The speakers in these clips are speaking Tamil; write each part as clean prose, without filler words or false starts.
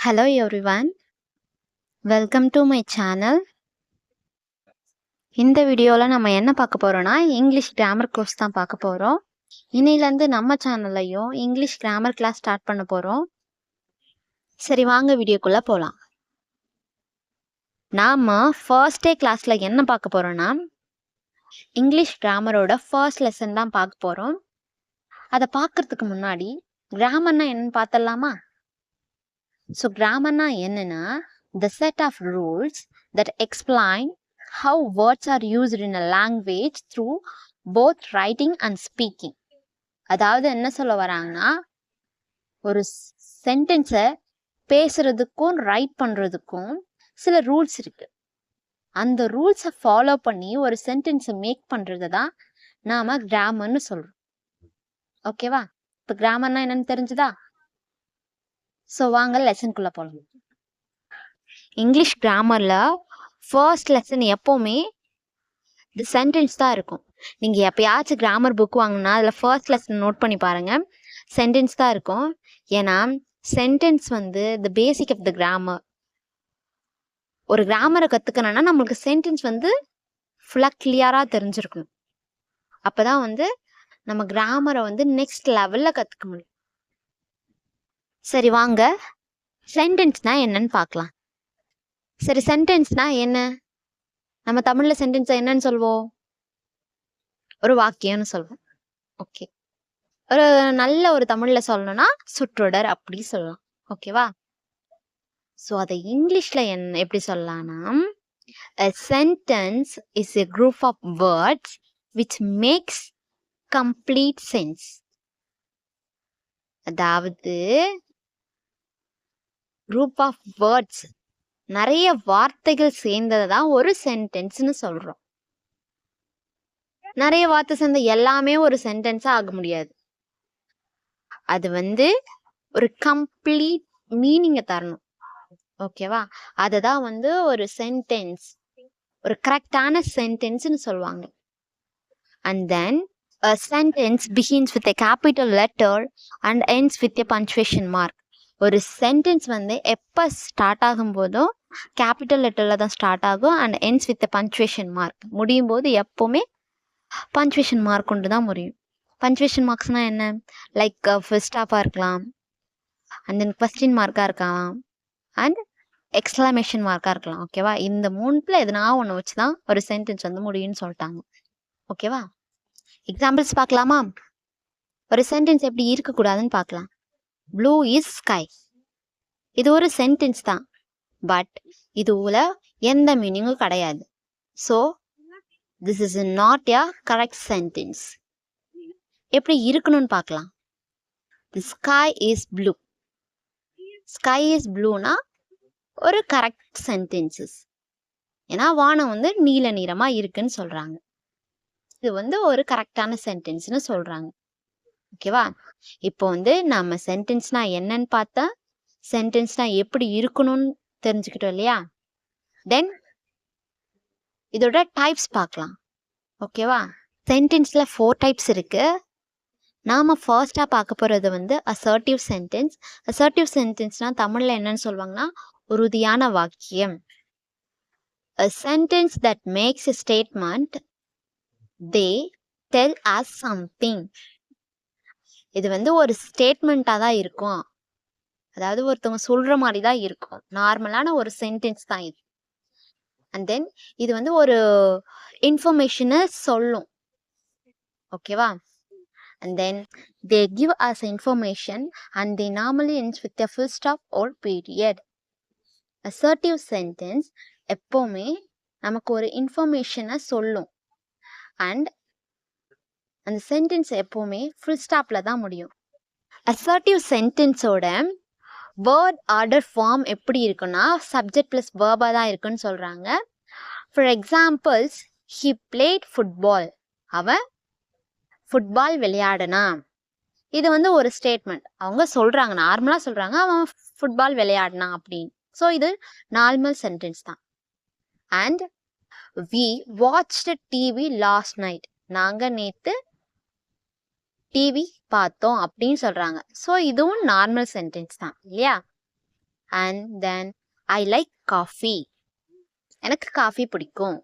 Hello everyone, welcome to my channel. இந்த வீடியோவில் நம்ம என்ன பார்க்க போகிறோன்னா இங்கிலீஷ் கிராமர் கோர்ஸ் தான் பார்க்க போகிறோம். இன்னையிலேருந்து நம்ம சேனல்லையும் இங்கிலீஷ் கிராமர் கிளாஸ் ஸ்டார்ட் பண்ண போகிறோம். சரி வாங்க வீடியோக்குள்ளே போகலாம். நாம் ஃபர்ஸ்ட் டே கிளாஸில் என்ன பார்க்க போகிறோன்னா இங்கிலீஷ் கிராமரோட ஃபர்ஸ்ட் லெசன் தான் பார்க்க போகிறோம். அதை பார்க்குறதுக்கு முன்னாடி கிராமர்னா என்னன்னு பார்த்தலாமா? ஸோ கிராமர்னா என்னன்னா the set of rules that explain how words are used in a language through both writing and speaking. அதாவது என்ன சொல்ல வராங்கன்னா ஒரு சென்டென்ஸை பேசுறதுக்கும் ரைட் பண்ணுறதுக்கும் சில ரூல்ஸ் இருக்கு. அந்த ரூல்ஸை ஃபாலோ பண்ணி ஒரு சென்டென்ஸை மேக் பண்ணுறது தான் நாம் கிராமர்னு சொல்கிறோம். ஓகேவா? இப்போ கிராமர்னா என்னன்னு தெரிஞ்சுதா? ஸோ வாங்க லெசனுக்குள்ளே போகலாம். இங்கிலீஷ் கிராமரில் ஃபர்ஸ்ட் லெசன் எப்போவுமே இந்த சென்டென்ஸ் தான் இருக்கும். நீங்கள் எப்போயாச்சும் கிராமர் புக் வாங்கினா அதில் ஃபர்ஸ்ட் லெசன் நோட் பண்ணி பாருங்கள், சென்டென்ஸ் தான் இருக்கும். ஏன்னா சென்டென்ஸ் வந்து த பேசிக் ஆஃப் த கிராமர். ஒரு கிராமரை கற்றுக்கணும்னா நம்மளுக்கு சென்டென்ஸ் வந்து ஃபுல்லாக கிளியராக தெரிஞ்சிருக்கணும். அப்போ தான் வந்து நம்ம கிராமரை வந்து நெக்ஸ்ட் லெவலில் கற்றுக்க முடியும். சரி வாங்க சென்டென்ஸ்னா என்னன்னு பார்க்கலாம். சரி சென்டென்ஸ்னா என்ன? நம்ம தமிழ்ல சென்டென்ஸ் என்னன்னு சொல்வோம்? ஒரு வாக்கியம்னு சொல்வோம். ஓகே, ஒரு நல்ல ஒரு தமிழ்ல சொல்லணும்னா சுற்றொடர் அப்படி சொல்லலாம். ஓகேவா? ஸோ அதை இங்கிலீஷ்ல எப்படி சொல்லலாம்னா a sentence is a group of words which makes complete sense. அதாவது group of words, நிறைய வார்த்தைகள் சேர்ந்ததை தான் ஒரு சென்டென்ஸ்னு சொல்றோம். நிறைய வார்த்தை சேர்ந்த எல்லாமே ஒரு சென்டென்ஸா ஆக முடியாது. அது வந்து ஒரு கம்ப்ளீட் மீனிங்கை தரணும். ஓகேவா? அதுதான் வந்து ஒரு சென்டென்ஸ், ஒரு கரெக்டான சென்டென்ஸ்னு சொல்லுவாங்க. And then a sentence begins with a capital letter and ends with a punctuation mark. ஒரு சென்டென்ஸ் வந்து எப்போ ஸ்டார்ட் ஆகும் போதும் கேபிட்டல் லெட்டரில் தான் ஸ்டார்ட் ஆகும் and ends with punctuation mark. முடியும் போது எப்போவுமே பஞ்சுவேஷன் மார்க் கொண்டு தான் முடியும். பஞ்சுவேஷன் மார்க்ஸ்னால் என்ன? லைக் ஃபுல் ஸ்டாப்பாக இருக்கலாம், அண்ட் தென் கொஸ்டின் மார்க்காக இருக்கலாம், அண்ட் எக்ஸ்க்ளமேஷன் மார்க்காக இருக்கலாம். ஓகேவா? இந்த மூணுத்தில் எதுனா ஒன்று வச்சு தான் ஒரு சென்டென்ஸ் வந்து முடியும்னு சொல்லிட்டாங்க. ஓகேவா? எக்ஸாம்பிள்ஸ் பார்க்கலாமா? ஒரு சென்டென்ஸ் எப்படி இருக்கக்கூடாதுன்னு பார்க்கலாம். Blue is sky. இது ஒரு சென்டென்ஸ் தான், பட் இதுல எந்த மீனிங்கும் கிடையாது. So this is not a correct sentence. எப்படி இருக்கணும்னு பார்க்கலாம். The sky is blue. Sky is ப்ளூனா ஒரு கரெக்ட் சென்டென்சஸ். ஏன்னா வானம் வந்து நீல நிறமா இருக்குன்னு சொல்றாங்க. இது வந்து ஒரு கரெக்டான சென்டென்ஸ்னு சொல்றாங்க. ஓகேவா? இப்போ வந்து நம்ம சென்டென்ஸ்னா என்னன்னு பார்த்தா சென்டென்ஸ்னா எப்படி இருக்கணும்னு தெரிஞ்சுக்கிட்டோம் இல்லையா? தென் இதோட டைப்ஸ் பார்க்கலாம். ஓகேவா? சென்டென்ஸ்ல 4 டைப்ஸ் இருக்கு. நாம ஃபர்ஸ்டா பார்க்க போறது வந்து அசர்ட்டிவ் சென்டென்ஸ். அசர்ட்டிவ் சென்டென்ஸ்னா தமிழ்ல என்னன்னு சொல்லுவாங்கன்னா உறுதியான வாக்கியம். A sentence that makes a statement they tell us something. இது வந்து ஒரு ஸ்டேட்மெண்ட்டாக தான் இருக்கும். அதாவது ஒருத்தவங்க சொல்ற மாதிரி தான் இருக்கும். நார்மலான ஒரு சென்டென்ஸ் தான் இது. அண்ட் தென் இது வந்து ஒரு இன்ஃபர்மேஷனை சொல்லும். ஓகேவா? And then they give us information and they normally ends with a full stop R period. Assertive sentence எப்போவுமே நமக்கு ஒரு இன்ஃபர்மேஷனை சொல்லும் அண்ட் அந்த சென்டென்ஸ் எப்போவுமே ஃபுல் ஸ்டாப்பில் தான் முடியும். அசர்ட்டிவ் சென்டென்ஸோட வேர்ட் ஆர்டர் ஃபார்ம் எப்படி இருக்குன்னா சப்ஜெக்ட் ப்ளஸ் வேர்பாக தான் இருக்குன்னு சொல்கிறாங்க. For examples, he played football. அவன் ஃபுட்பால் விளையாடுனா. இது வந்து ஒரு ஸ்டேட்மெண்ட். அவங்க சொல்கிறாங்க, நார்மலாக சொல்கிறாங்க அவன் ஃபுட்பால் விளையாடினா அப்படின்னு. ஸோ இது நார்மல் சென்டென்ஸ் தான். And we watched TV last night. நாங்கள் நேற்று டிவி பார்த்தோம் அப்படின்னு சொல்கிறாங்க. ஸோ இதுவும் நார்மல் சென்டென்ஸ் தான் இல்லையா? And then I like coffee, எனக்கு காஃபி பிடிக்கும்.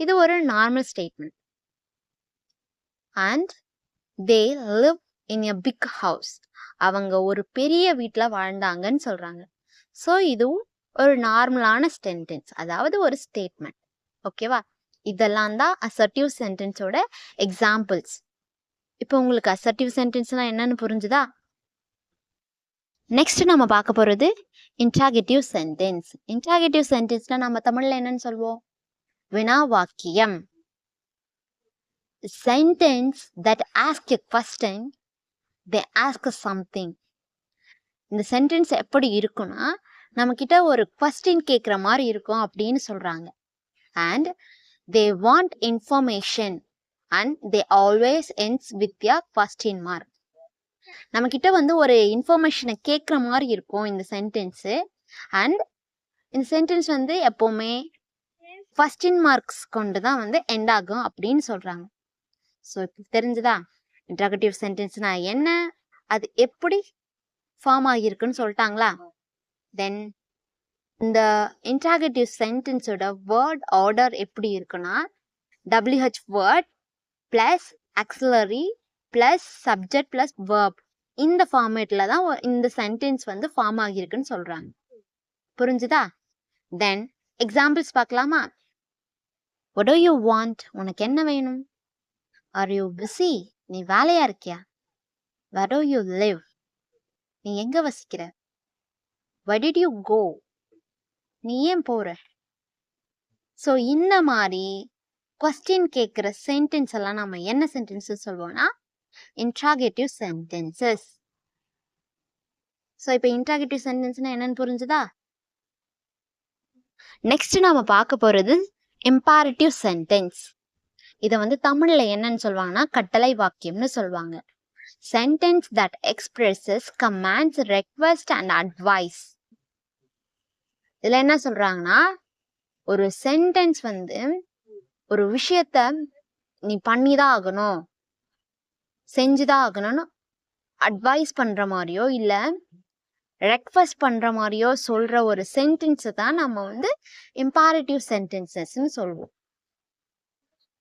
இது ஒரு normal statement. And they live in a big house, அவங்க ஒரு பெரிய வீட்டில் வாழ்ந்தாங்கன்னு சொல்றாங்க. ஸோ இதுவும் ஒரு நார்மலான சென்டென்ஸ், அதாவது ஒரு ஸ்டேட்மெண்ட். ஓகேவா? இதெல்லாம் தான் அசர்ட்டிவ் சென்டென்ஸோட எக்ஸாம்பிள்ஸ். இப்போ உங்களுக்கு அசர்ட்டிவ் சென்டென்ஸ்னா என்னன்னு புரிஞ்சுதா? நெக்ஸ்ட் நம்ம பார்க்க போறது இன்ட்ராகேட்டிவ் சென்டென்ஸ். இன்ட்ராகேட்டிவ் சென்டென்ஸ்னா நம்ம தமிழ்ல என்னன்னு சொல்வோம்? வினா வாக்கியம். Sentence that ask a question, they ask something. இந்த சென்டென்ஸ் எப்படி இருக்குன்னா, நம்ம கிட்ட ஒரு கொஸ்டின் கேட்குற மாதிரி இருக்கும் அப்படின்னு சொல்றாங்க. And they want information and they always ends with a question mark. நம்ம கிட்ட வந்து ஒரு இன்ஃபர்மேஷனை கேட்குற மாதிரி இருக்கும் இந்த சென்டென்ஸு. அண்ட் இந்த சென்டென்ஸ் வந்து எப்போவுமே கொஸ்டின் மார்க்ஸ் கொண்டு தான் வந்து எண்ட் ஆகும் அப்படின்னு சொல்றாங்க. ஸோ இப்போ தெரிஞ்சுதா இன்ட்ராகேட்டிவ் சென்டென்ஸ்னா என்ன, அது எப்படி ஃபார்ம் ஆகியிருக்குன்னு சொல்லிட்டாங்களா? தென் இந்த இன்ட்ராகேட்டிவ் சென்டென்ஸோட வேர்ட் ஆர்டர் எப்படி இருக்குன்னா, WH word plus auxiliary plus subject plus verb, இந்த ஃபார்மேட்டில் தான் இந்த சென்டென்ஸ் வந்து ஃபார்ம் ஆகியிருக்குன்னு சொல்கிறாங்க. புரிஞ்சுதா? தென் எக்ஸாம்பிள்ஸ் பார்க்கலாமா? What do you want? உனக்கு என்ன வேணும்? Are you busy? நீ வேலையா இருக்கியா? Where do you live? நீ எங்க வசிக்கிற? Why did you go? நீ ஏன் போற? ஸோ இந்த மாதிரி கொஸ்டின் கேட்குற சென்டென்ஸ் எல்லாம் நம்ம என்ன சென்டென்ஸ் சொல்வோம்னா இன்ட்ராகேட்டிவ் சென்டென்சஸ். ஸோ இப்போ இன்ட்ராகேட்டிவ் சென்டென்ஸ்னா என்னன்னு புரிஞ்சுதா? நெக்ஸ்ட் நாம பார்க்க போறது இம்பேரேட்டிவ் சென்டென்ஸ். இதை வந்து தமிழ்ல என்னன்னு சொல்லுவாங்கன்னா கட்டளை வாக்கியம்னு சொல்லுவாங்க. Sentence that expresses commands, request and advice. இதுல என்ன சொல்றாங்கன்னா, ஒரு சென்டென்ஸ் வந்து ஒரு விஷயத்த நீ பண்ணிதான் ஆகணும், செஞ்சுதான் ஆகணும்னு அட்வைஸ் பண்ற மாதிரியோ இல்ல ரெக்வெஸ்ட் பண்ற மாதிரியோ சொல்ற ஒரு சென்டென்ஸ் தான் நம்ம வந்து இம்பேரேட்டிவ் சென்டென்சஸ்ன்னு சொல்லுவோம்.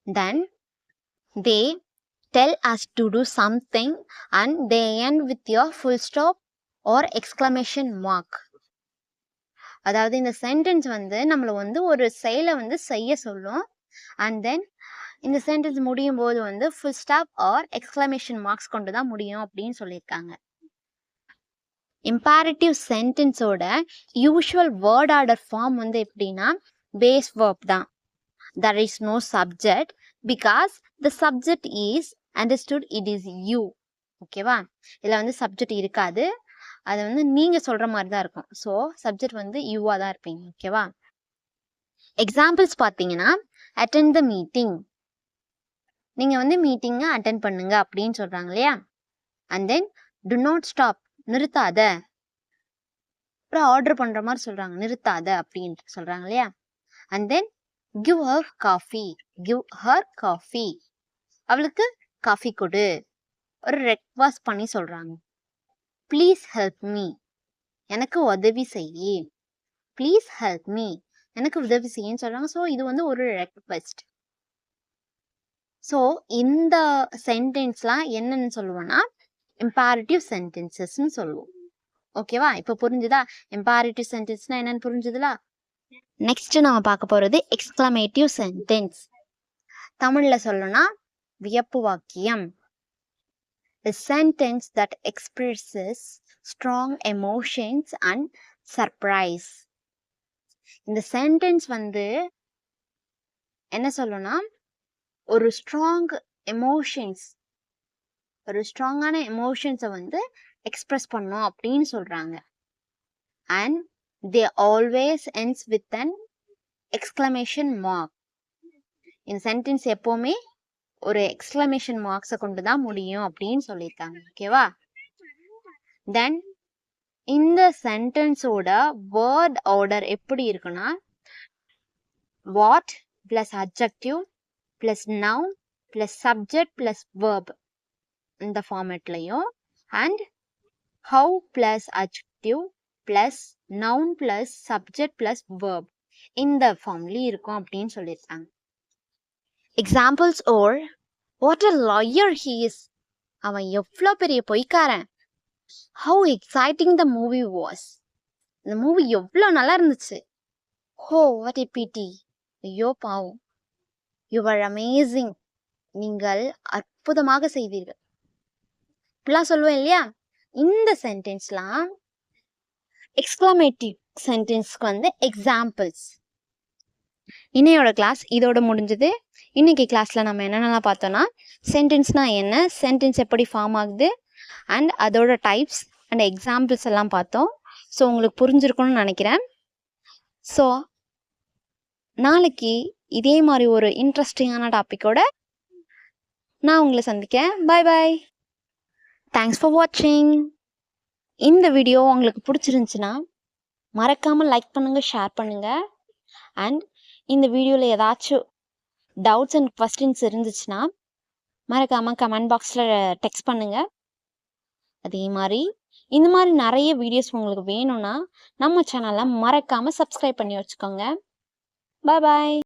தென் they tell us to do something and they end with your full stop or exclamation mark. அதாவது இந்த சென்டென்ஸ் வந்து நம்மள வந்து ஒரு செயலை வந்து செய்ய சொல்லும். அண்ட் தென் இந்த சென்டென்ஸ் முடியும் போது வந்து full stop or exclamation marks கொண்டு தான் முடியும் அப்படின்னு சொல்லியிருக்காங்க. இம்பேரேட்டிவ் சென்டென்ஸோட யூஷுவல் வேர்ட் ஆர்டர் ஃபார்ம் வந்து எப்படின்னா பேஸ் வேர்ப் தான். there is no subject because the subject is understood it is you. ஓகேவா? இதில் வந்து சப்ஜெக்ட் இருக்காது, அது வந்து நீங்க சொல்ற மாதிரி தான் இருக்கும். ஸோ சப்ஜெக்ட் வந்து யூவா தான் இருப்பீங்க. ஓகேவா? எக்ஸாம்பிள்ஸ் பார்த்தீங்கன்னா அட்டெண்ட் த மீட்டிங், நீங்க வந்து மீட்டிங்கை அட்டென்ட் பண்ணுங்க அப்படின்னு சொல்றாங்க இல்லையா? And then do not stop, நிறுத்தாத. அப்புறம் ஆர்டர் பண்ற மாதிரி சொல்றாங்க, நிறுத்தாத அப்படின்னு சொல்றாங்க இல்லையா? And then give her coffee, give her coffee, அவளுக்கு காஃபி கொடு, ஒரு ரெக்வெஸ்ட் பண்ணி சொல்றாங்க. ப்ளீஸ் ஹெல்ப் மீ, எனக்கு உதவி செய்யி. ப்ளீஸ் ஹெல்ப் மீ, எனக்கு உதவி செய்யன்னு சொல்றாங்க. ஸோ இது வந்து ஒரு ரெக்வெஸ்ட். ஸோ இந்த சென்டென்ஸ்லாம் என்னன்னு சொல்லுவோம்னா இம்பேரேட்டிவ் சென்டென்சஸ்ன்னு சொல்லுவோம். ஓகேவா? இப்போ புரிஞ்சுதா இம்பேரேட்டிவ் சென்டென்ஸ்னா என்னன்னு புரிஞ்சுதுல? நெக்ஸ்ட் நம்ம பார்க்க போறது எக்ஸ்கிளமேட்டிவ் சென்டென்ஸ். தமிழ்ல சொல்லணும்னா வியப்பு வாக்கியம். A sentence that expresses strong emotions and surprise. இந்த சென்டென்ஸ் வந்து என்ன சொல்லணும்னா ஒரு ஸ்ட்ராங் எமோஷன்ஸ், ஒரு ஸ்ட்ராங்கான எமோஷன்ஸை வந்து எக்ஸ்பிரஸ் பண்ணும் அப்படின்னு சொல்றாங்க. And they always ends with an exclamation mark. இந்த சென்டென்ஸ் எப்பவுமே ஒரு எக்ஸ்கிளமேஷன் மார்க்ஸை கொண்டு தான் முடியும் அப்படின்னு சொல்லியிருக்காங்க. ஓகேவா? தென் இந்த சென்டென்ஸோட வேர்ட் ஆர்டர் எப்படி இருக்குன்னா what plus adjective plus noun plus subject plus verb இந்த ஃபார்மேட்லையும், and how plus adjective plus noun plus subject plus verb இந்த ஃபார்ம்லயும் இருக்கும் அப்படின்னு சொல்லியிருக்காங்க. Examples or what a liar he is, அவன் எவ்வளோ பெரிய பொய்க்காரன். How exciting the movie was, இந்த மூவி எவ்வளோ நல்லா இருந்துச்சு. ஹோ வாட் எ பிட்டி, ஐயோ பாவம். யூ ஆர் அமேசிங், நீங்கள் அற்புதமாக செய்தீர்கள். இப்படிலாம் சொல்லுவேன் இல்லையா? இந்த சென்டென்ஸ்லாம் எக்ஸ்க்ளமேட்டிவ் சென்டென்ஸ்க்கு வந்து எக்ஸாம்பிள்ஸ். இன்னையோட கிளாஸ் இதோட முடிஞ்சது. இன்னைக்கு கிளாஸ்ல நம்ம என்னென்னலாம் பார்த்தோம்னா, சென்டென்ஸ்னா என்ன, சென்டென்ஸ் எப்படி ஃபார்ம் ஆகுது, அண்ட் அதோட டைப்ஸ் அண்ட் எக்ஸாம்பிள்ஸ் எல்லாம் பார்த்தோம். ஸோ உங்களுக்கு புரிஞ்சிருக்கும்னு நினைக்கிறேன். ஸோ நாளைக்கு இதே மாதிரி ஒரு இன்ட்ரெஸ்டிங்கான டாப்பிக்கோட நான் உங்களை சந்திக்கிறேன். பாய் பாய். தேங்க்ஸ் ஃபார் வாட்சிங். இந்த வீடியோ உங்களுக்கு பிடிச்சிருந்துச்சுன்னா மறக்காமல் லைக் பண்ணுங்கள், ஷேர் பண்ணுங்கள். அண்ட் இந்த வீடியோவில் ஏதாச்சும் டவுட்ஸ் அண்ட் கொஸ்டின்ஸ் இருந்துச்சுன்னா மறக்காமல் கமெண்ட் பாக்ஸில் டெக்ஸ்ட் பண்ணுங்கள். அதே மாதிரி இந்த மாதிரி நிறைய வீடியோஸ் உங்களுக்கு வேணும்னா நம்ம சேனலை மறக்காமல் சப்ஸ்கிரைப் பண்ணி வச்சுக்கோங்க. பாய் பாய்.